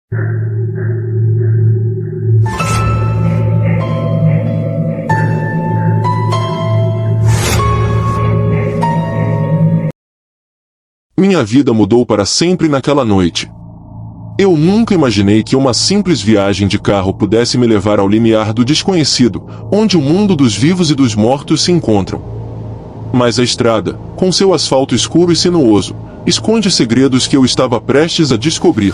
Minha vida mudou para sempre naquela noite. Eu nunca imaginei que uma simples viagem de carro pudesse me levar ao limiar do desconhecido, onde o mundo dos vivos e dos mortos se encontram. Mas a estrada, com seu asfalto escuro e sinuoso, esconde segredos que eu estava prestes a descobrir.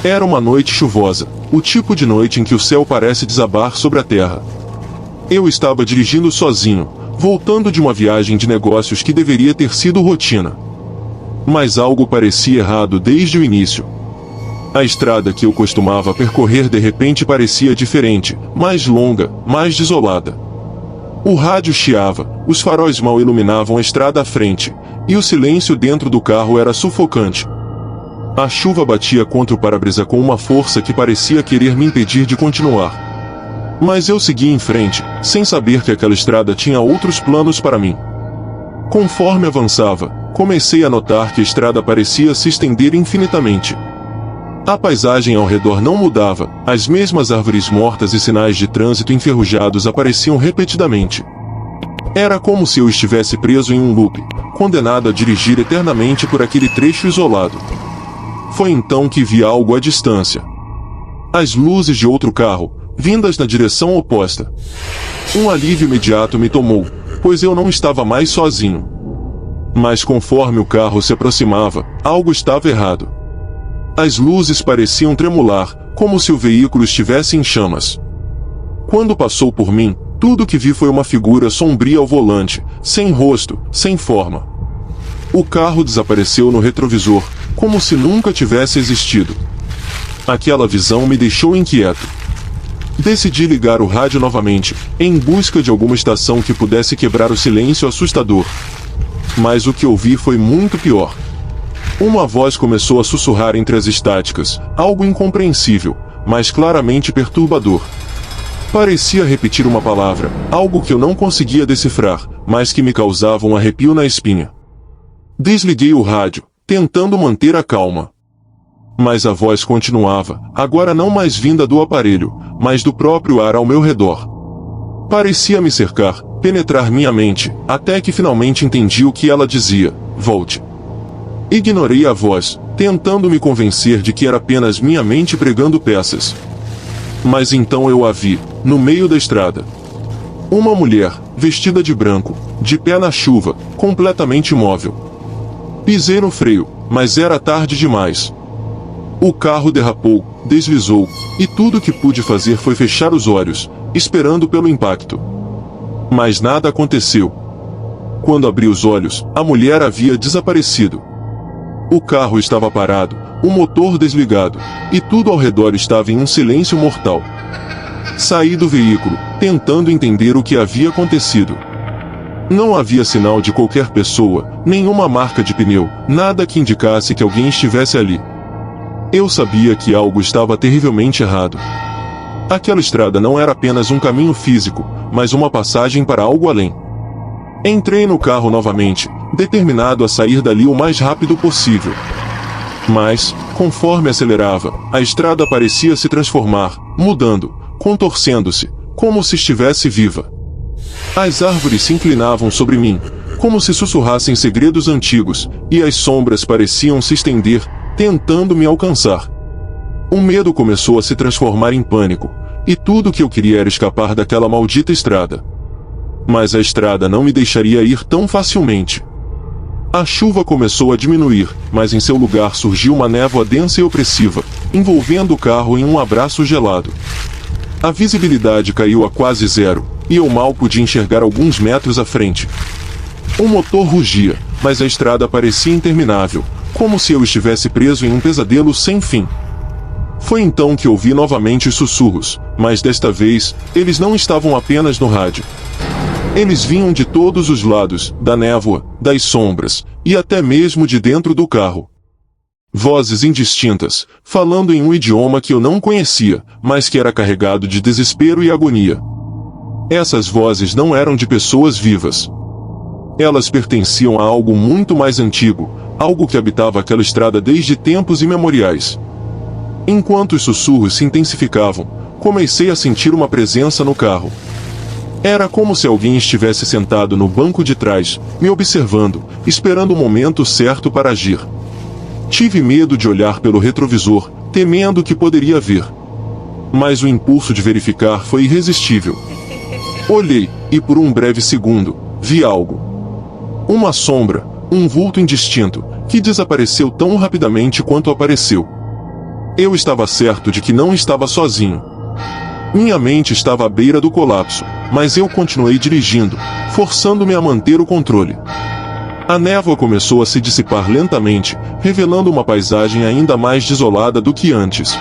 Era uma noite chuvosa, o tipo de noite em que o céu parece desabar sobre a terra. Eu estava dirigindo sozinho, voltando de uma viagem de negócios que deveria ter sido rotina. Mas algo parecia errado desde o início. A estrada que eu costumava percorrer de repente parecia diferente, mais longa, mais desolada. O rádio chiava, os faróis mal iluminavam a estrada à frente, e o silêncio dentro do carro era sufocante. A chuva batia contra o para-brisa com uma força que parecia querer me impedir de continuar. Mas eu segui em frente, sem saber que aquela estrada tinha outros planos para mim. Conforme avançava, comecei a notar que a estrada parecia se estender infinitamente. A paisagem ao redor não mudava, as mesmas árvores mortas e sinais de trânsito enferrujados apareciam repetidamente. Era como se eu estivesse preso em um loop, condenado a dirigir eternamente por aquele trecho isolado. Foi então que vi algo à distância. As luzes de outro carro, vindas na direção oposta. Um alívio imediato me tomou, pois eu não estava mais sozinho. Mas conforme o carro se aproximava, algo estava errado. As luzes pareciam tremular, como se o veículo estivesse em chamas. Quando passou por mim, tudo que vi foi uma figura sombria ao volante, sem rosto, sem forma. O carro desapareceu no retrovisor, como se nunca tivesse existido. Aquela visão me deixou inquieto. Decidi ligar o rádio novamente, em busca de alguma estação que pudesse quebrar o silêncio assustador. Mas o que ouvi foi muito pior. Uma voz começou a sussurrar entre as estáticas, algo incompreensível, mas claramente perturbador. Parecia repetir uma palavra, algo que eu não conseguia decifrar, mas que me causava um arrepio na espinha. Desliguei o rádio, tentando manter a calma. Mas a voz continuava, agora não mais vinda do aparelho, mas do próprio ar ao meu redor. Parecia me cercar, penetrar minha mente, até que finalmente entendi o que ela dizia: volte. Ignorei a voz, tentando me convencer de que era apenas minha mente pregando peças. Mas então eu a vi, no meio da estrada. Uma mulher, vestida de branco, de pé na chuva, completamente imóvel. Pisei no freio, mas era tarde demais. O carro derrapou, deslizou, e tudo o que pude fazer foi fechar os olhos, esperando pelo impacto. Mas nada aconteceu. Quando abri os olhos, a mulher havia desaparecido. O carro estava parado, o motor desligado, e tudo ao redor estava em um silêncio mortal. Saí do veículo, tentando entender o que havia acontecido. Não havia sinal de qualquer pessoa, nenhuma marca de pneu, nada que indicasse que alguém estivesse ali. Eu sabia que algo estava terrivelmente errado. Aquela estrada não era apenas um caminho físico, mas uma passagem para algo além. Entrei no carro novamente, determinado a sair dali o mais rápido possível. Mas, conforme acelerava, a estrada parecia se transformar, mudando, contorcendo-se, como se estivesse viva. As árvores se inclinavam sobre mim, como se sussurrassem segredos antigos, e as sombras pareciam se estender, tentando me alcançar. O medo começou a se transformar em pânico, e tudo o que eu queria era escapar daquela maldita estrada. Mas a estrada não me deixaria ir tão facilmente. A chuva começou a diminuir, mas em seu lugar surgiu uma névoa densa e opressiva, envolvendo o carro em um abraço gelado. A visibilidade caiu a quase zero, e eu mal podia enxergar alguns metros à frente. O motor rugia, mas a estrada parecia interminável, como se eu estivesse preso em um pesadelo sem fim. Foi então que ouvi novamente os sussurros, mas desta vez, eles não estavam apenas no rádio. Eles vinham de todos os lados, da névoa, das sombras, e até mesmo de dentro do carro. Vozes indistintas, falando em um idioma que eu não conhecia, mas que era carregado de desespero e agonia. Essas vozes não eram de pessoas vivas. Elas pertenciam a algo muito mais antigo, algo que habitava aquela estrada desde tempos imemoriais. Enquanto os sussurros se intensificavam, comecei a sentir uma presença no carro. Era como se alguém estivesse sentado no banco de trás, me observando, esperando o momento certo para agir. Tive medo de olhar pelo retrovisor, temendo o que poderia ver. Mas o impulso de verificar foi irresistível. Olhei, e por um breve segundo, vi algo. Uma sombra, um vulto indistinto, que desapareceu tão rapidamente quanto apareceu. Eu estava certo de que não estava sozinho. Minha mente estava à beira do colapso, mas eu continuei dirigindo, forçando-me a manter o controle. A névoa começou a se dissipar lentamente, revelando uma paisagem ainda mais desolada do que antes.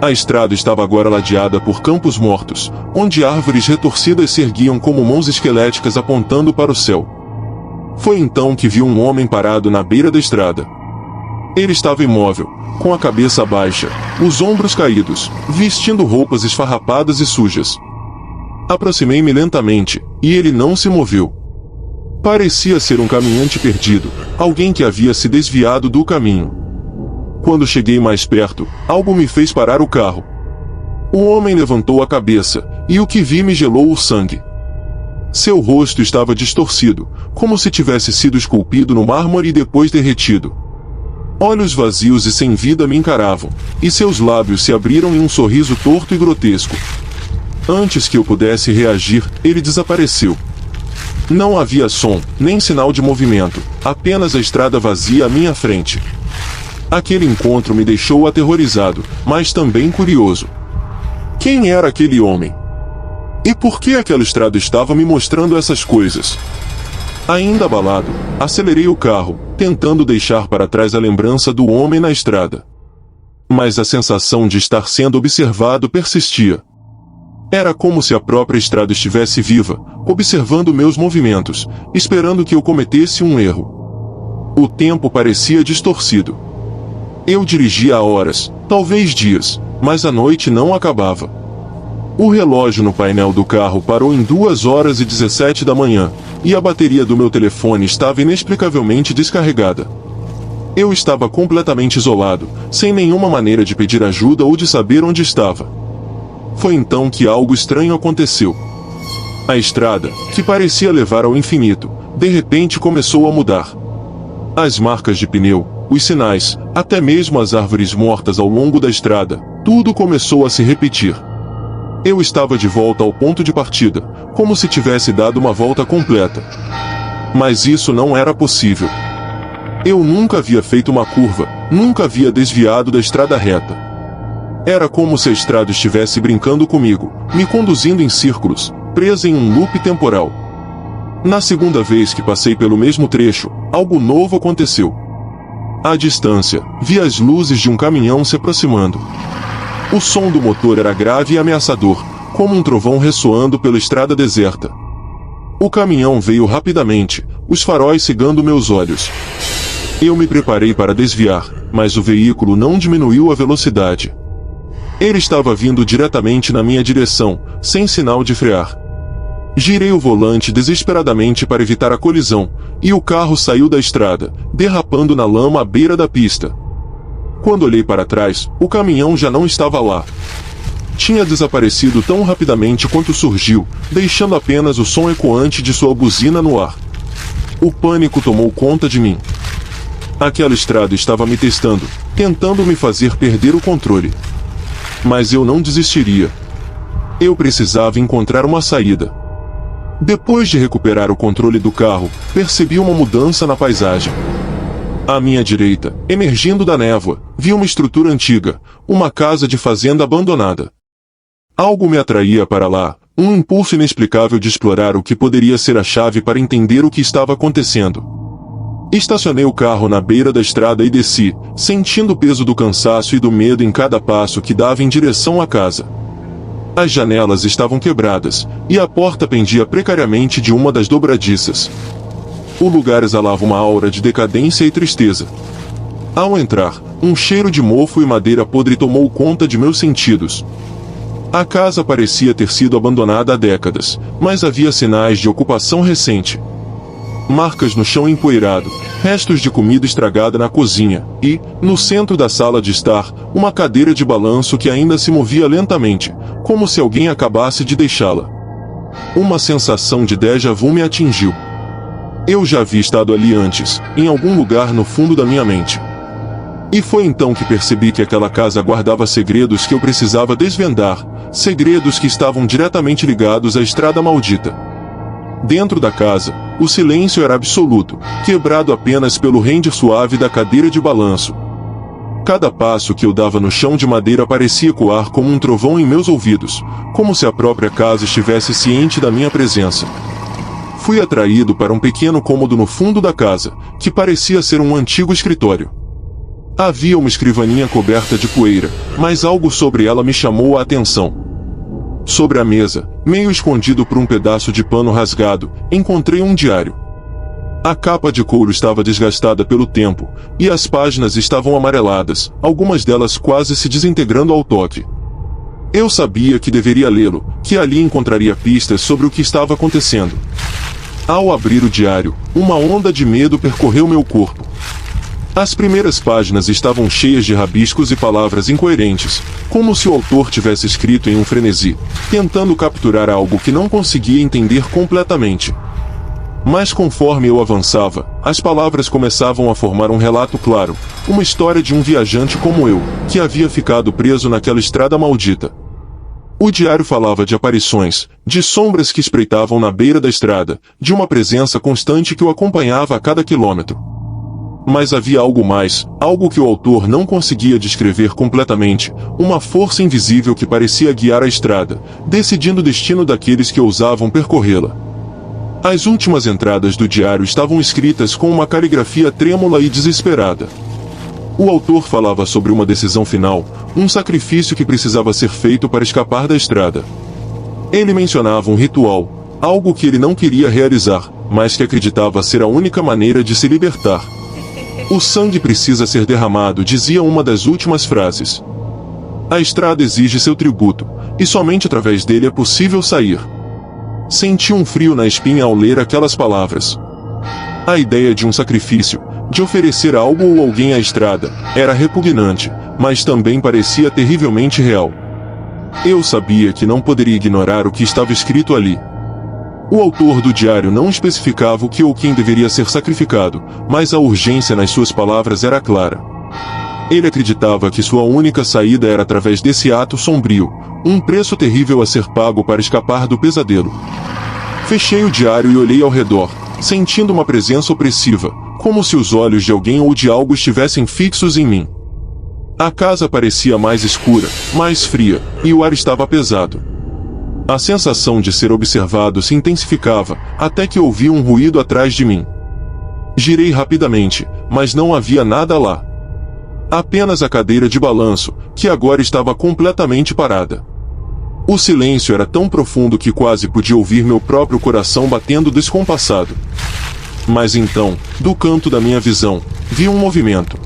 A estrada estava agora ladeada por campos mortos, onde árvores retorcidas se erguiam como mãos esqueléticas apontando para o céu. Foi então que vi um homem parado na beira da estrada. Ele estava imóvel, com a cabeça baixa, os ombros caídos, vestindo roupas esfarrapadas e sujas. Aproximei-me lentamente, e ele não se moveu. Parecia ser um caminhante perdido, alguém que havia se desviado do caminho. Quando cheguei mais perto, algo me fez parar o carro. O homem levantou a cabeça, e o que vi me gelou o sangue. Seu rosto estava distorcido, como se tivesse sido esculpido no mármore e depois derretido. Olhos vazios e sem vida me encaravam, e seus lábios se abriram em um sorriso torto e grotesco. Antes que eu pudesse reagir, ele desapareceu. Não havia som, nem sinal de movimento, apenas a estrada vazia à minha frente. Aquele encontro me deixou aterrorizado, mas também curioso. Quem era aquele homem? E por que aquela estrada estava me mostrando essas coisas? Ainda abalado, acelerei o carro, tentando deixar para trás a lembrança do homem na estrada. Mas a sensação de estar sendo observado persistia. Era como se a própria estrada estivesse viva, observando meus movimentos, esperando que eu cometesse um erro. O tempo parecia distorcido. Eu dirigia há horas, talvez dias, mas a noite não acabava. O relógio no painel do carro parou em 2h17 da manhã, e a bateria do meu telefone estava inexplicavelmente descarregada. Eu estava completamente isolado, sem nenhuma maneira de pedir ajuda ou de saber onde estava. Foi então que algo estranho aconteceu. A estrada, que parecia levar ao infinito, de repente começou a mudar. As marcas de pneu, os sinais, até mesmo as árvores mortas ao longo da estrada, tudo começou a se repetir. Eu estava de volta ao ponto de partida, como se tivesse dado uma volta completa. Mas isso não era possível. Eu nunca havia feito uma curva, nunca havia desviado da estrada reta. Era como se a estrada estivesse brincando comigo, me conduzindo em círculos, presa em um loop temporal. Na segunda vez que passei pelo mesmo trecho, algo novo aconteceu. À distância, vi as luzes de um caminhão se aproximando. O som do motor era grave e ameaçador, como um trovão ressoando pela estrada deserta. O caminhão veio rapidamente, os faróis cegando meus olhos. Eu me preparei para desviar, mas o veículo não diminuiu a velocidade. Ele estava vindo diretamente na minha direção, sem sinal de frear. Girei o volante desesperadamente para evitar a colisão, e o carro saiu da estrada, derrapando na lama à beira da pista. Quando olhei para trás, o caminhão já não estava lá. Tinha desaparecido tão rapidamente quanto surgiu, deixando apenas o som ecoante de sua buzina no ar. O pânico tomou conta de mim. Aquela estrada estava me testando, tentando me fazer perder o controle. Mas eu não desistiria. Eu precisava encontrar uma saída. Depois de recuperar o controle do carro, percebi uma mudança na paisagem. À minha direita, emergindo da névoa, vi uma estrutura antiga, uma casa de fazenda abandonada. Algo me atraía para lá, um impulso inexplicável de explorar o que poderia ser a chave para entender o que estava acontecendo. Estacionei o carro na beira da estrada e desci, sentindo o peso do cansaço e do medo em cada passo que dava em direção à casa. As janelas estavam quebradas, e a porta pendia precariamente de uma das dobradiças. O lugar exalava uma aura de decadência e tristeza. Ao entrar, um cheiro de mofo e madeira podre tomou conta de meus sentidos. A casa parecia ter sido abandonada há décadas, mas havia sinais de ocupação recente. Marcas no chão empoeirado, restos de comida estragada na cozinha, e, no centro da sala de estar, uma cadeira de balanço que ainda se movia lentamente, como se alguém acabasse de deixá-la. Uma sensação de déjà vu me atingiu. Eu já havia estado ali antes, em algum lugar no fundo da minha mente. E foi então que percebi que aquela casa guardava segredos que eu precisava desvendar, segredos que estavam diretamente ligados à estrada maldita. Dentro da casa, o silêncio era absoluto, quebrado apenas pelo render suave da cadeira de balanço. Cada passo que eu dava no chão de madeira parecia ecoar como um trovão em meus ouvidos, como se a própria casa estivesse ciente da minha presença. Fui atraído para um pequeno cômodo no fundo da casa, que parecia ser um antigo escritório. Havia uma escrivaninha coberta de poeira, mas algo sobre ela me chamou a atenção. Sobre a mesa, meio escondido por um pedaço de pano rasgado, encontrei um diário. A capa de couro estava desgastada pelo tempo, e as páginas estavam amareladas, algumas delas quase se desintegrando ao toque. Eu sabia que deveria lê-lo, que ali encontraria pistas sobre o que estava acontecendo. Ao abrir o diário, uma onda de medo percorreu meu corpo. As primeiras páginas estavam cheias de rabiscos e palavras incoerentes, como se o autor tivesse escrito em um frenesi, tentando capturar algo que não conseguia entender completamente. Mas conforme eu avançava, as palavras começavam a formar um relato claro, uma história de um viajante como eu, que havia ficado preso naquela estrada maldita. O diário falava de aparições, de sombras que espreitavam na beira da estrada, de uma presença constante que o acompanhava a cada quilômetro. Mas havia algo mais, algo que o autor não conseguia descrever completamente, uma força invisível que parecia guiar a estrada, decidindo o destino daqueles que ousavam percorrê-la. As últimas entradas do diário estavam escritas com uma caligrafia trêmula e desesperada. O autor falava sobre uma decisão final, um sacrifício que precisava ser feito para escapar da estrada. Ele mencionava um ritual, algo que ele não queria realizar, mas que acreditava ser a única maneira de se libertar. O sangue precisa ser derramado, dizia uma das últimas frases. A estrada exige seu tributo, e somente através dele é possível sair. Senti um frio na espinha ao ler aquelas palavras. A ideia de um sacrifício, de oferecer algo ou alguém à estrada, era repugnante, mas também parecia terrivelmente real. Eu sabia que não poderia ignorar o que estava escrito ali. O autor do diário não especificava o que ou quem deveria ser sacrificado, mas a urgência nas suas palavras era clara. Ele acreditava que sua única saída era através desse ato sombrio, um preço terrível a ser pago para escapar do pesadelo. Fechei o diário e olhei ao redor, sentindo uma presença opressiva, como se os olhos de alguém ou de algo estivessem fixos em mim. A casa parecia mais escura, mais fria, e o ar estava pesado. A sensação de ser observado se intensificava, até que ouvi um ruído atrás de mim. Girei rapidamente, mas não havia nada lá. Apenas a cadeira de balanço, que agora estava completamente parada. O silêncio era tão profundo que quase podia ouvir meu próprio coração batendo descompassado. Mas então, do canto da minha visão, vi um movimento.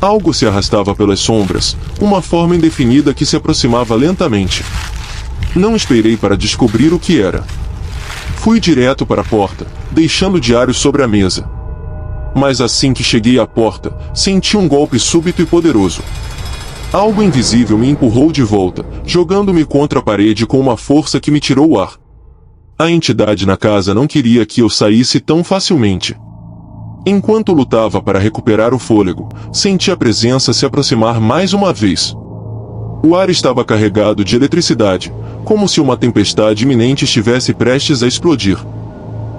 Algo se arrastava pelas sombras, uma forma indefinida que se aproximava lentamente. Não esperei para descobrir o que era. Fui direto para a porta, deixando o diário sobre a mesa. Mas assim que cheguei à porta, senti um golpe súbito e poderoso. Algo invisível me empurrou de volta, jogando-me contra a parede com uma força que me tirou o ar. A entidade na casa não queria que eu saísse tão facilmente. Enquanto lutava para recuperar o fôlego, senti a presença se aproximar mais uma vez. O ar estava carregado de eletricidade, como se uma tempestade iminente estivesse prestes a explodir.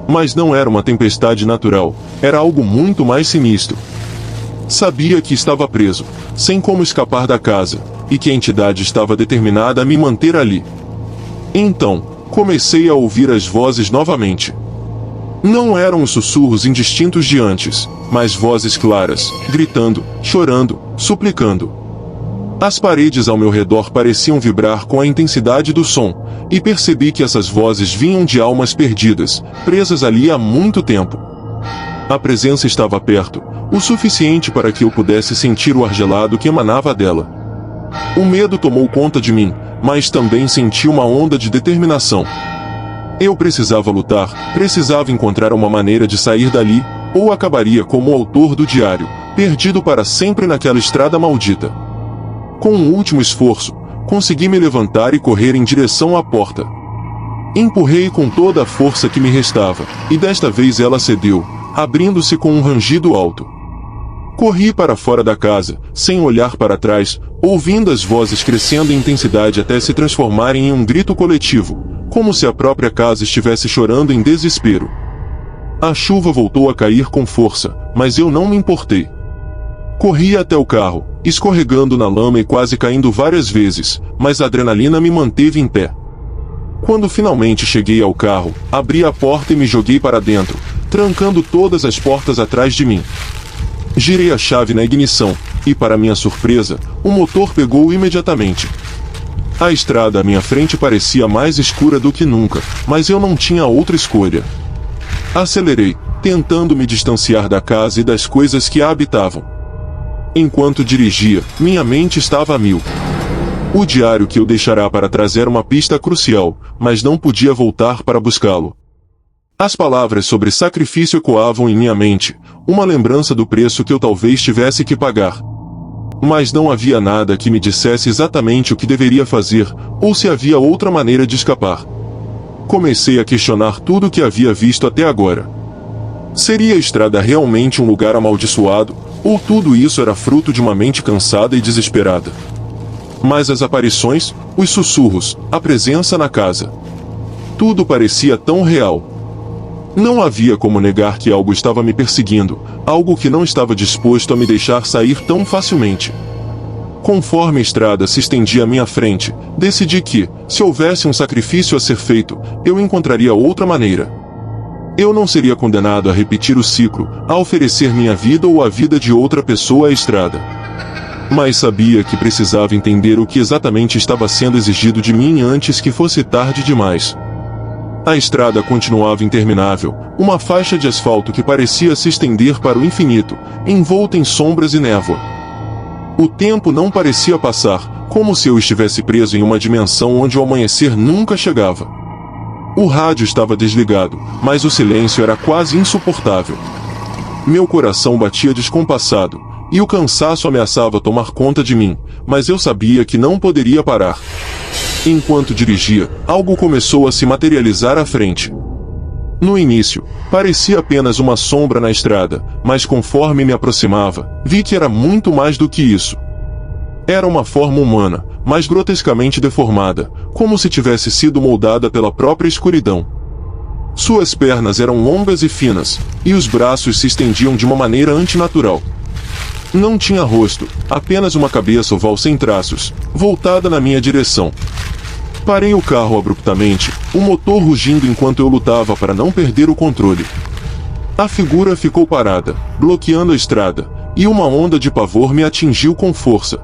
Mas não era uma tempestade natural, era algo muito mais sinistro. Sabia que estava preso, sem como escapar da casa, e que a entidade estava determinada a me manter ali. Então, comecei a ouvir as vozes novamente. Não eram os sussurros indistintos de antes, mas vozes claras, gritando, chorando, suplicando. As paredes ao meu redor pareciam vibrar com a intensidade do som, e percebi que essas vozes vinham de almas perdidas, presas ali há muito tempo. A presença estava perto, o suficiente para que eu pudesse sentir o ar gelado que emanava dela. O medo tomou conta de mim, mas também senti uma onda de determinação. Eu precisava lutar, precisava encontrar uma maneira de sair dali, ou acabaria como o autor do diário, perdido para sempre naquela estrada maldita. Com um último esforço, consegui me levantar e correr em direção à porta. Empurrei com toda a força que me restava, e desta vez ela cedeu, abrindo-se com um rangido alto. Corri para fora da casa, sem olhar para trás, ouvindo as vozes crescendo em intensidade até se transformarem em um grito coletivo, como se a própria casa estivesse chorando em desespero. A chuva voltou a cair com força, mas eu não me importei. Corri até o carro, escorregando na lama e quase caindo várias vezes, mas a adrenalina me manteve em pé. Quando finalmente cheguei ao carro, abri a porta e me joguei para dentro, trancando todas as portas atrás de mim. Girei a chave na ignição, e para minha surpresa, o motor pegou imediatamente. A estrada à minha frente parecia mais escura do que nunca, mas eu não tinha outra escolha. Acelerei, tentando me distanciar da casa e das coisas que a habitavam. Enquanto dirigia, minha mente estava a mil. O diário que eu deixara para trazer uma pista crucial, mas não podia voltar para buscá-lo. As palavras sobre sacrifício ecoavam em minha mente, uma lembrança do preço que eu talvez tivesse que pagar. Mas não havia nada que me dissesse exatamente o que deveria fazer, ou se havia outra maneira de escapar. Comecei a questionar tudo o que havia visto até agora. Seria a estrada realmente um lugar amaldiçoado, ou tudo isso era fruto de uma mente cansada e desesperada? Mas as aparições, os sussurros, a presença na casa. Tudo parecia tão real. Não havia como negar que algo estava me perseguindo, algo que não estava disposto a me deixar sair tão facilmente. Conforme a estrada se estendia à minha frente, decidi que, se houvesse um sacrifício a ser feito, eu encontraria outra maneira. Eu não seria condenado a repetir o ciclo, a oferecer minha vida ou a vida de outra pessoa à estrada. Mas sabia que precisava entender o que exatamente estava sendo exigido de mim antes que fosse tarde demais. A estrada continuava interminável, uma faixa de asfalto que parecia se estender para o infinito, envolta em sombras e névoa. O tempo não parecia passar, como se eu estivesse preso em uma dimensão onde o amanhecer nunca chegava. O rádio estava desligado, mas o silêncio era quase insuportável. Meu coração batia descompassado, e o cansaço ameaçava tomar conta de mim, mas eu sabia que não poderia parar. Enquanto dirigia, algo começou a se materializar à frente. No início, parecia apenas uma sombra na estrada, mas conforme me aproximava, vi que era muito mais do que isso. Era uma forma humana, mas grotescamente deformada, como se tivesse sido moldada pela própria escuridão. Suas pernas eram longas e finas, e os braços se estendiam de uma maneira antinatural. Não tinha rosto, apenas uma cabeça oval sem traços, voltada na minha direção. Parei o carro abruptamente, o motor rugindo enquanto eu lutava para não perder o controle. A figura ficou parada, bloqueando a estrada, e uma onda de pavor me atingiu com força.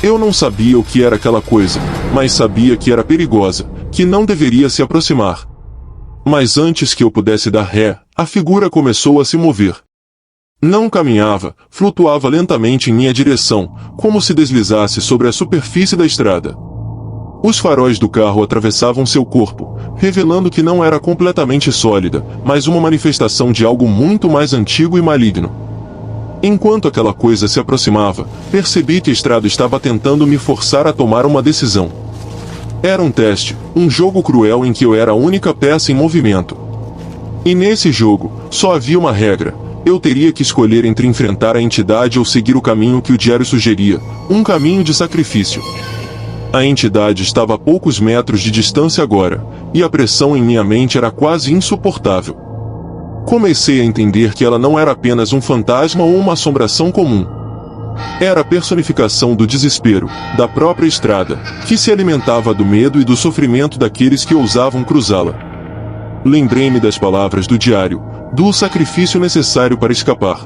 Eu não sabia o que era aquela coisa, mas sabia que era perigosa, que não deveria se aproximar. Mas antes que eu pudesse dar ré, a figura começou a se mover. Não caminhava, flutuava lentamente em minha direção, como se deslizasse sobre a superfície da estrada. Os faróis do carro atravessavam seu corpo, revelando que não era completamente sólida, mas uma manifestação de algo muito mais antigo e maligno. Enquanto aquela coisa se aproximava, percebi que a estrada estava tentando me forçar a tomar uma decisão. Era um teste, um jogo cruel em que eu era a única peça em movimento. E nesse jogo, só havia uma regra: eu teria que escolher entre enfrentar a entidade ou seguir o caminho que o diário sugeria, um caminho de sacrifício. A entidade estava a poucos metros de distância agora, e a pressão em minha mente era quase insuportável. Comecei a entender que ela não era apenas um fantasma ou uma assombração comum. Era a personificação do desespero, da própria estrada, que se alimentava do medo e do sofrimento daqueles que ousavam cruzá-la. Lembrei-me das palavras do diário, do sacrifício necessário para escapar.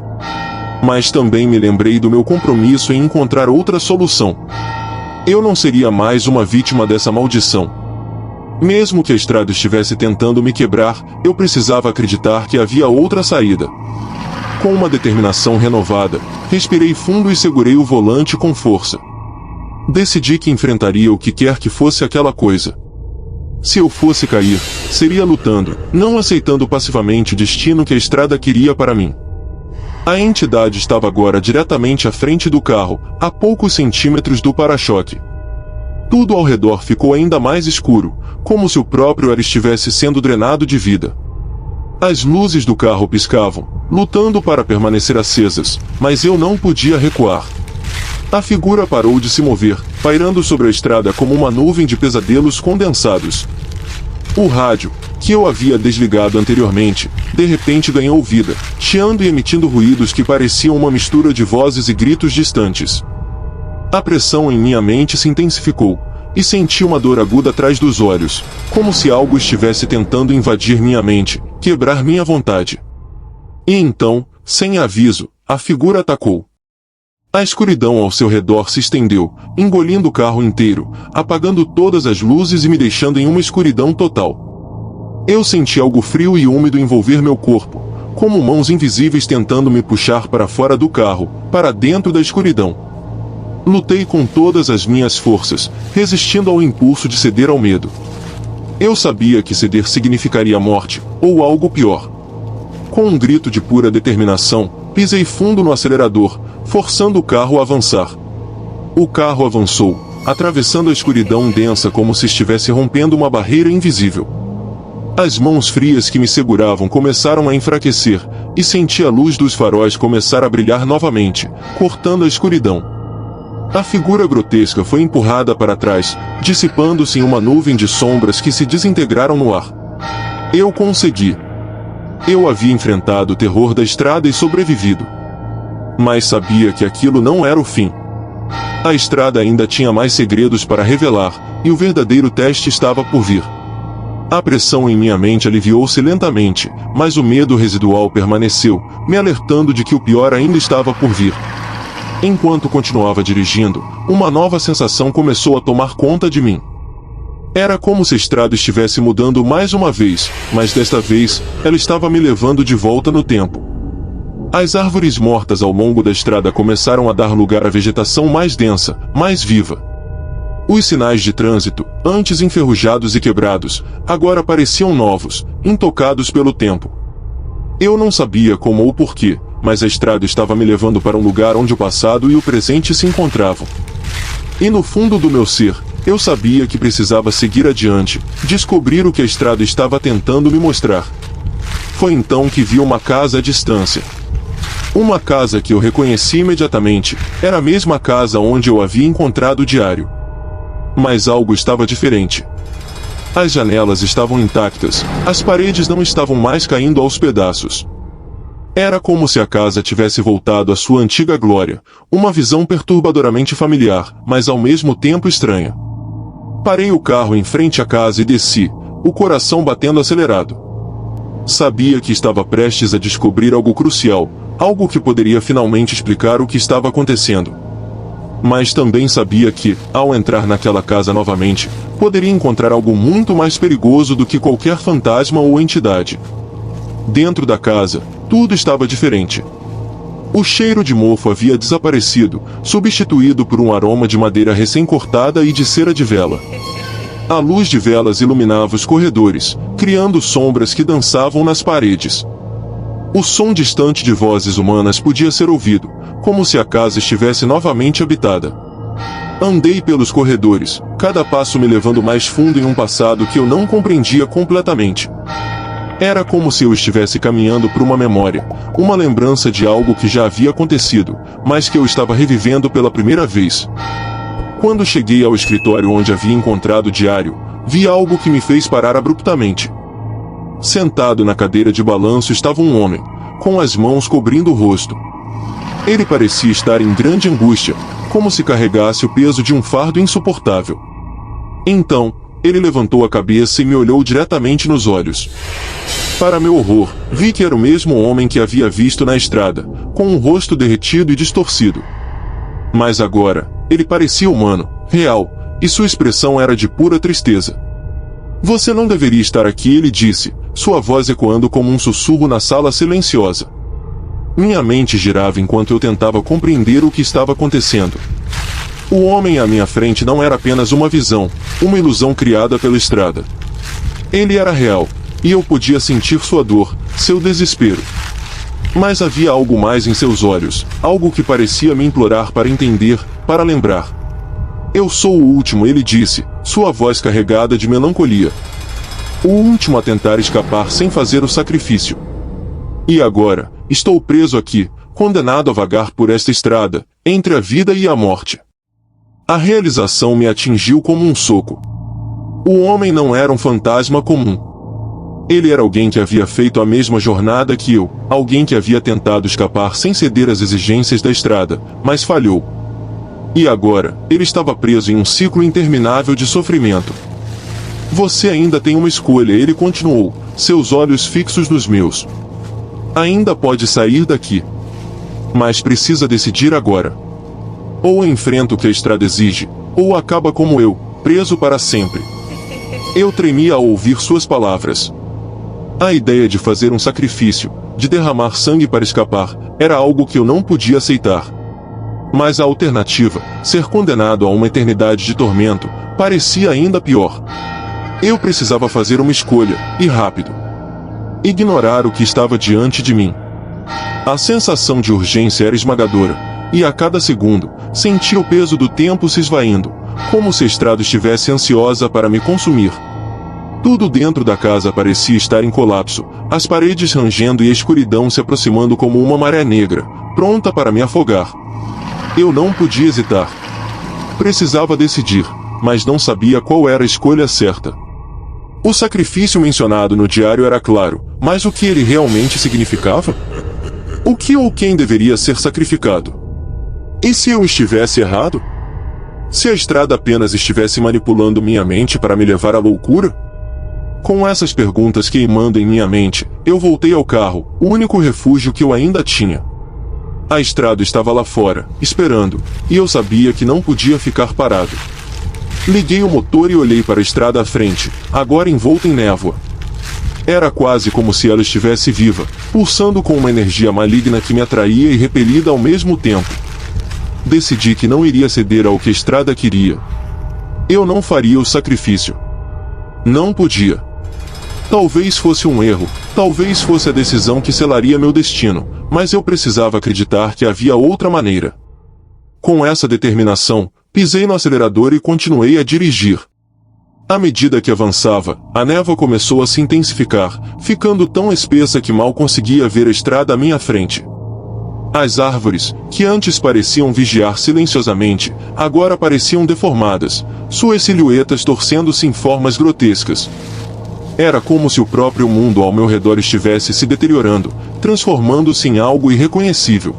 Mas também me lembrei do meu compromisso em encontrar outra solução. Eu não seria mais uma vítima dessa maldição. Mesmo que a estrada estivesse tentando me quebrar, eu precisava acreditar que havia outra saída. Com uma determinação renovada, respirei fundo e segurei o volante com força. Decidi que enfrentaria o que quer que fosse aquela coisa. Se eu fosse cair, seria lutando, não aceitando passivamente o destino que a estrada queria para mim. A entidade estava agora diretamente à frente do carro, a poucos centímetros do para-choque. Tudo ao redor ficou ainda mais escuro, como se o próprio ar estivesse sendo drenado de vida. As luzes do carro piscavam, lutando para permanecer acesas, mas eu não podia recuar. A figura parou de se mover, pairando sobre a estrada como uma nuvem de pesadelos condensados. O rádio, que eu havia desligado anteriormente, de repente ganhou vida, chiando e emitindo ruídos que pareciam uma mistura de vozes e gritos distantes. A pressão em minha mente se intensificou, e senti uma dor aguda atrás dos olhos, como se algo estivesse tentando invadir minha mente, quebrar minha vontade. E então, sem aviso, a figura atacou. A escuridão ao seu redor se estendeu, engolindo o carro inteiro, apagando todas as luzes e me deixando em uma escuridão total. Eu senti algo frio e úmido envolver meu corpo, como mãos invisíveis tentando me puxar para fora do carro, para dentro da escuridão. Lutei com todas as minhas forças, resistindo ao impulso de ceder ao medo. Eu sabia que ceder significaria morte, ou algo pior. Com um grito de pura determinação, pisei fundo no acelerador, forçando o carro a avançar. O carro avançou, atravessando a escuridão densa como se estivesse rompendo uma barreira invisível. As mãos frias que me seguravam começaram a enfraquecer, e senti a luz dos faróis começar a brilhar novamente, cortando a escuridão. A figura grotesca foi empurrada para trás, dissipando-se em uma nuvem de sombras que se desintegraram no ar. Eu consegui. Eu havia enfrentado o terror da estrada e sobrevivido. Mas sabia que aquilo não era o fim. A estrada ainda tinha mais segredos para revelar, e o verdadeiro teste estava por vir. A pressão em minha mente aliviou-se lentamente, mas o medo residual permaneceu, me alertando de que o pior ainda estava por vir. Enquanto continuava dirigindo, uma nova sensação começou a tomar conta de mim. Era como se a estrada estivesse mudando mais uma vez, mas desta vez, ela estava me levando de volta no tempo. As árvores mortas ao longo da estrada começaram a dar lugar à vegetação mais densa, mais viva. Os sinais de trânsito, antes enferrujados e quebrados, agora pareciam novos, intocados pelo tempo. Eu não sabia como ou porquê, mas a estrada estava me levando para um lugar onde o passado e o presente se encontravam. E no fundo do meu ser, eu sabia que precisava seguir adiante, descobrir o que a estrada estava tentando me mostrar. Foi então que vi uma casa à distância. Uma casa que eu reconheci imediatamente, era a mesma casa onde eu havia encontrado o diário. Mas algo estava diferente. As janelas estavam intactas, as paredes não estavam mais caindo aos pedaços. Era como se a casa tivesse voltado à sua antiga glória, uma visão perturbadoramente familiar, mas ao mesmo tempo estranha. Parei o carro em frente à casa e desci, o coração batendo acelerado. Sabia que estava prestes a descobrir algo crucial, algo que poderia finalmente explicar o que estava acontecendo. Mas também sabia que, ao entrar naquela casa novamente, poderia encontrar algo muito mais perigoso do que qualquer fantasma ou entidade. Dentro da casa, tudo estava diferente. O cheiro de mofo havia desaparecido, substituído por um aroma de madeira recém-cortada e de cera de vela. A luz de velas iluminava os corredores, criando sombras que dançavam nas paredes. O som distante de vozes humanas podia ser ouvido, como se a casa estivesse novamente habitada. Andei pelos corredores, cada passo me levando mais fundo em um passado que eu não compreendia completamente. Era como se eu estivesse caminhando por uma memória, uma lembrança de algo que já havia acontecido, mas que eu estava revivendo pela primeira vez. Quando cheguei ao escritório onde havia encontrado o diário, vi algo que me fez parar abruptamente. Sentado na cadeira de balanço estava um homem, com as mãos cobrindo o rosto. Ele parecia estar em grande angústia, como se carregasse o peso de um fardo insuportável. Então, ele levantou a cabeça e me olhou diretamente nos olhos. Para meu horror, vi que era o mesmo homem que havia visto na estrada, com um rosto derretido e distorcido. Mas agora, ele parecia humano, real, e sua expressão era de pura tristeza. "Você não deveria estar aqui", ele disse, sua voz ecoando como um sussurro na sala silenciosa. Minha mente girava enquanto eu tentava compreender o que estava acontecendo. O homem à minha frente não era apenas uma visão, uma ilusão criada pela estrada. Ele era real, e eu podia sentir sua dor, seu desespero. Mas havia algo mais em seus olhos, algo que parecia me implorar para entender, para lembrar. Eu sou o último, ele disse, sua voz carregada de melancolia. O último a tentar escapar sem fazer o sacrifício. E agora, estou preso aqui, condenado a vagar por esta estrada, entre a vida e a morte. A realização me atingiu como um soco. O homem não era um fantasma comum. Ele era alguém que havia feito a mesma jornada que eu, alguém que havia tentado escapar sem ceder às exigências da estrada, mas falhou. E agora, ele estava preso em um ciclo interminável de sofrimento. Você ainda tem uma escolha, ele continuou, seus olhos fixos nos meus. Ainda pode sair daqui. Mas precisa decidir agora. Ou enfrenta o que a estrada exige, ou acaba como eu, preso para sempre. Eu tremia ao ouvir suas palavras. A ideia de fazer um sacrifício, de derramar sangue para escapar, era algo que eu não podia aceitar. Mas a alternativa, ser condenado a uma eternidade de tormento, parecia ainda pior. Eu precisava fazer uma escolha, e rápido. Ignorar o que estava diante de mim. A sensação de urgência era esmagadora, e a cada segundo, sentia o peso do tempo se esvaindo, como se a estrada estivesse ansiosa para me consumir. Tudo dentro da casa parecia estar em colapso, as paredes rangendo e a escuridão se aproximando como uma maré negra, pronta para me afogar. Eu não podia hesitar. Precisava decidir, mas não sabia qual era a escolha certa. O sacrifício mencionado no diário era claro, mas o que ele realmente significava? O que ou quem deveria ser sacrificado? E se eu estivesse errado? Se a estrada apenas estivesse manipulando minha mente para me levar à loucura? Com essas perguntas queimando em minha mente, eu voltei ao carro, o único refúgio que eu ainda tinha. A estrada estava lá fora, esperando, e eu sabia que não podia ficar parado. Liguei o motor e olhei para a estrada à frente, agora envolta em névoa. Era quase como se ela estivesse viva, pulsando com uma energia maligna que me atraía e repelida ao mesmo tempo. Decidi que não iria ceder ao que a estrada queria. Eu não faria o sacrifício. Não podia. Talvez fosse um erro, talvez fosse a decisão que selaria meu destino, mas eu precisava acreditar que havia outra maneira. Com essa determinação, pisei no acelerador e continuei a dirigir. À medida que avançava, a névoa começou a se intensificar, ficando tão espessa que mal conseguia ver a estrada à minha frente. As árvores, que antes pareciam vigiar silenciosamente, agora pareciam deformadas, suas silhuetas torcendo-se em formas grotescas. Era como se o próprio mundo ao meu redor estivesse se deteriorando, transformando-se em algo irreconhecível.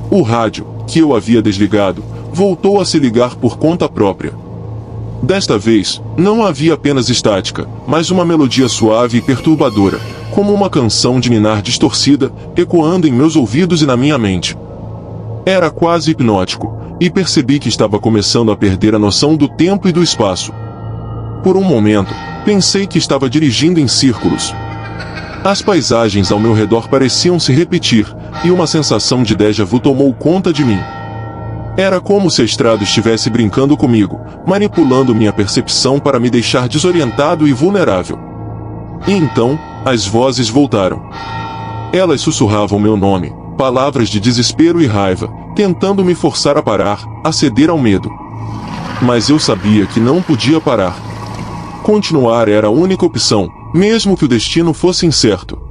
O rádio, que eu havia desligado, voltou a se ligar por conta própria. Desta vez, não havia apenas estática, mas uma melodia suave e perturbadora, como uma canção de ninar distorcida, ecoando em meus ouvidos e na minha mente. Era quase hipnótico, e percebi que estava começando a perder a noção do tempo e do espaço. Por um momento, pensei que estava dirigindo em círculos. As paisagens ao meu redor pareciam se repetir, e uma sensação de déjà vu tomou conta de mim. Era como se a estrada estivesse brincando comigo, manipulando minha percepção para me deixar desorientado e vulnerável. E então, as vozes voltaram. Elas sussurravam meu nome, palavras de desespero e raiva, tentando me forçar a parar, a ceder ao medo. Mas eu sabia que não podia parar. Continuar era a única opção, mesmo que o destino fosse incerto.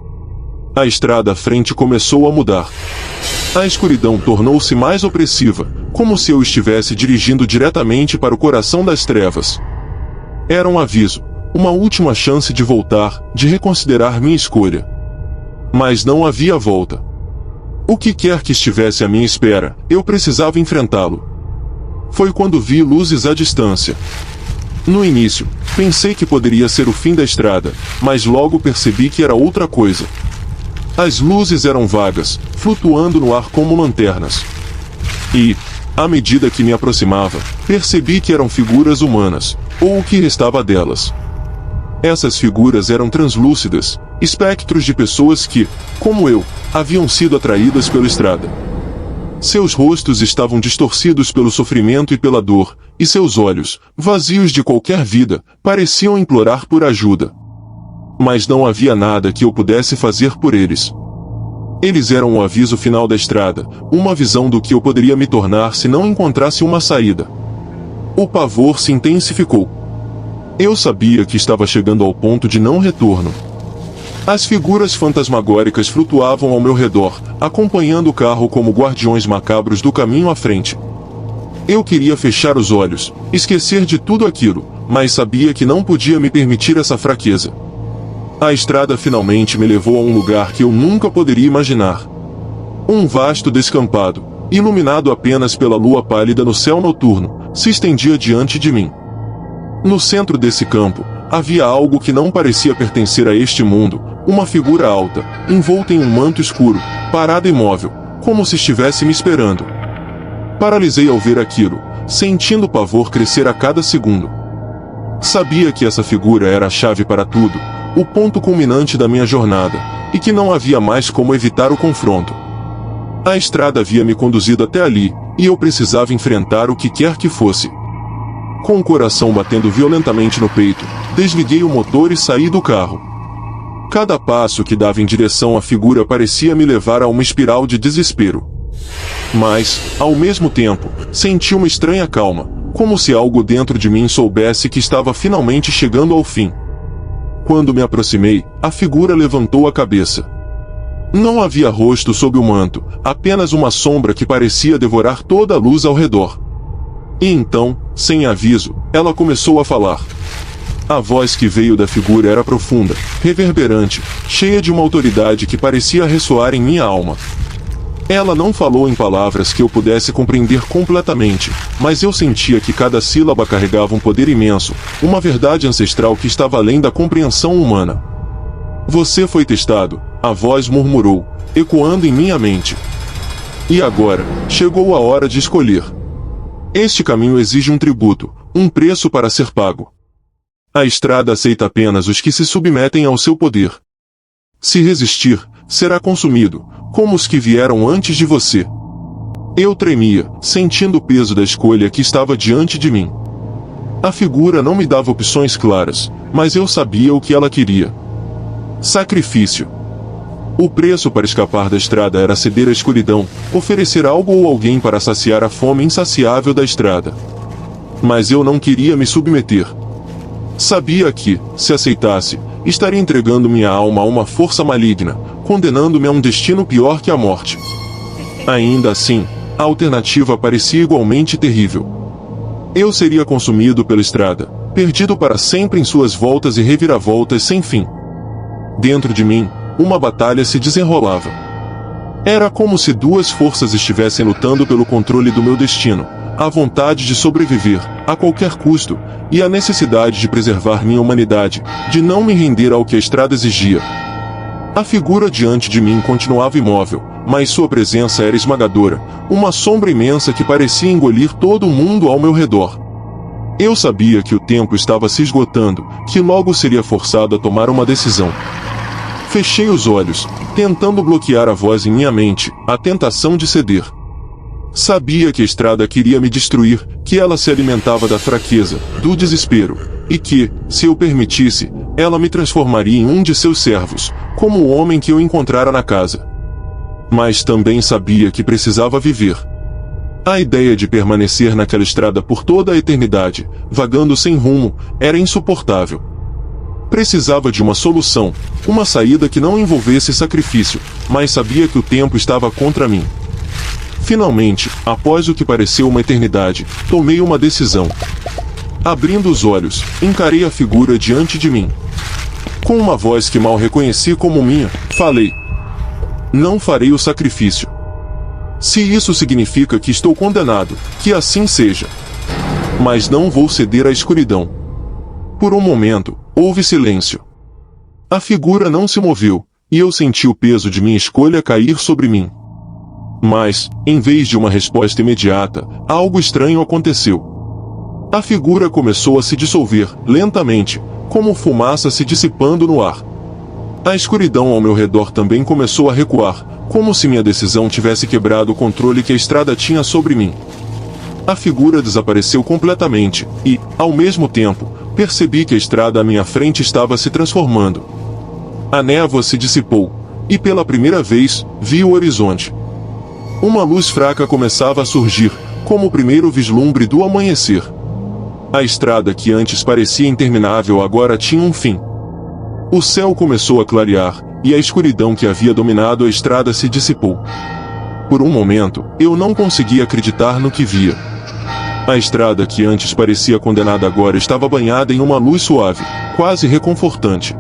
A estrada à frente começou a mudar. A escuridão tornou-se mais opressiva, como se eu estivesse dirigindo diretamente para o coração das trevas. Era um aviso, uma última chance de voltar, de reconsiderar minha escolha. Mas não havia volta. O que quer que estivesse à minha espera, eu precisava enfrentá-lo. Foi quando vi luzes à distância. No início, pensei que poderia ser o fim da estrada, mas logo percebi que era outra coisa. As luzes eram vagas, flutuando no ar como lanternas. E, à medida que me aproximava, percebi que eram figuras humanas, ou o que restava delas. Essas figuras eram translúcidas, espectros de pessoas que, como eu, haviam sido atraídas pela estrada. Seus rostos estavam distorcidos pelo sofrimento e pela dor, e seus olhos, vazios de qualquer vida, pareciam implorar por ajuda. Mas não havia nada que eu pudesse fazer por eles. Eles eram o aviso final da estrada, uma visão do que eu poderia me tornar se não encontrasse uma saída. O pavor se intensificou. Eu sabia que estava chegando ao ponto de não retorno. As figuras fantasmagóricas flutuavam ao meu redor, acompanhando o carro como guardiões macabros do caminho à frente. Eu queria fechar os olhos, esquecer de tudo aquilo, mas sabia que não podia me permitir essa fraqueza. A estrada finalmente me levou a um lugar que eu nunca poderia imaginar. Um vasto descampado, iluminado apenas pela lua pálida no céu noturno, se estendia diante de mim. No centro desse campo, havia algo que não parecia pertencer a este mundo, uma figura alta, envolta em um manto escuro, parada imóvel, como se estivesse me esperando. Paralisei ao ver aquilo, sentindo o pavor crescer a cada segundo. Sabia que essa figura era a chave para tudo, o ponto culminante da minha jornada, e que não havia mais como evitar o confronto. A estrada havia me conduzido até ali, e eu precisava enfrentar o que quer que fosse. Com o coração batendo violentamente no peito, desliguei o motor e saí do carro. Cada passo que dava em direção à figura parecia me levar a uma espiral de desespero. Mas, ao mesmo tempo, senti uma estranha calma, como se algo dentro de mim soubesse que estava finalmente chegando ao fim. Quando me aproximei, a figura levantou a cabeça. Não havia rosto sob o manto, apenas uma sombra que parecia devorar toda a luz ao redor. E então, sem aviso, ela começou a falar. A voz que veio da figura era profunda, reverberante, cheia de uma autoridade que parecia ressoar em minha alma. Ela não falou em palavras que eu pudesse compreender completamente, mas eu sentia que cada sílaba carregava um poder imenso, uma verdade ancestral que estava além da compreensão humana. Você foi testado, a voz murmurou, ecoando em minha mente. E agora, chegou a hora de escolher. Este caminho exige um tributo, um preço para ser pago. A estrada aceita apenas os que se submetem ao seu poder. Se resistir, será consumido, como os que vieram antes de você. Eu tremia, sentindo o peso da escolha que estava diante de mim. A figura não me dava opções claras, mas eu sabia o que ela queria. Sacrifício. O preço para escapar da estrada era ceder à escuridão, oferecer algo ou alguém para saciar a fome insaciável da estrada. Mas eu não queria me submeter. Sabia que, se aceitasse, estaria entregando minha alma a uma força maligna, condenando-me a um destino pior que a morte. Ainda assim, a alternativa parecia igualmente terrível. Eu seria consumido pela estrada, perdido para sempre em suas voltas e reviravoltas sem fim. Dentro de mim, uma batalha se desenrolava. Era como se duas forças estivessem lutando pelo controle do meu destino, a vontade de sobreviver, a qualquer custo, e a necessidade de preservar minha humanidade, de não me render ao que a estrada exigia. A figura diante de mim continuava imóvel, mas sua presença era esmagadora, uma sombra imensa que parecia engolir todo o mundo ao meu redor. Eu sabia que o tempo estava se esgotando, que logo seria forçado a tomar uma decisão. Fechei os olhos, tentando bloquear a voz em minha mente, a tentação de ceder. Sabia que a estrada queria me destruir, que ela se alimentava da fraqueza, do desespero, e que, se eu permitisse, ela me transformaria em um de seus servos, como o homem que eu encontrara na casa. Mas também sabia que precisava viver. A ideia de permanecer naquela estrada por toda a eternidade, vagando sem rumo, era insuportável. Precisava de uma solução, uma saída que não envolvesse sacrifício, mas sabia que o tempo estava contra mim. Finalmente, após o que pareceu uma eternidade, tomei uma decisão. Abrindo os olhos, encarei a figura diante de mim. Com uma voz que mal reconheci como minha, falei: não farei o sacrifício. Se isso significa que estou condenado, que assim seja. Mas não vou ceder à escuridão. Por um momento, houve silêncio. A figura não se moveu, e eu senti o peso de minha escolha cair sobre mim. Mas, em vez de uma resposta imediata, algo estranho aconteceu. A figura começou a se dissolver, lentamente, como fumaça se dissipando no ar. A escuridão ao meu redor também começou a recuar, como se minha decisão tivesse quebrado o controle que a estrada tinha sobre mim. A figura desapareceu completamente, e, ao mesmo tempo, percebi que a estrada à minha frente estava se transformando. A névoa se dissipou, e pela primeira vez, vi o horizonte. Uma luz fraca começava a surgir, como o primeiro vislumbre do amanhecer. A estrada que antes parecia interminável agora tinha um fim. O céu começou a clarear, e a escuridão que havia dominado a estrada se dissipou. Por um momento, eu não conseguia acreditar no que via. A estrada que antes parecia condenada agora estava banhada em uma luz suave, quase reconfortante.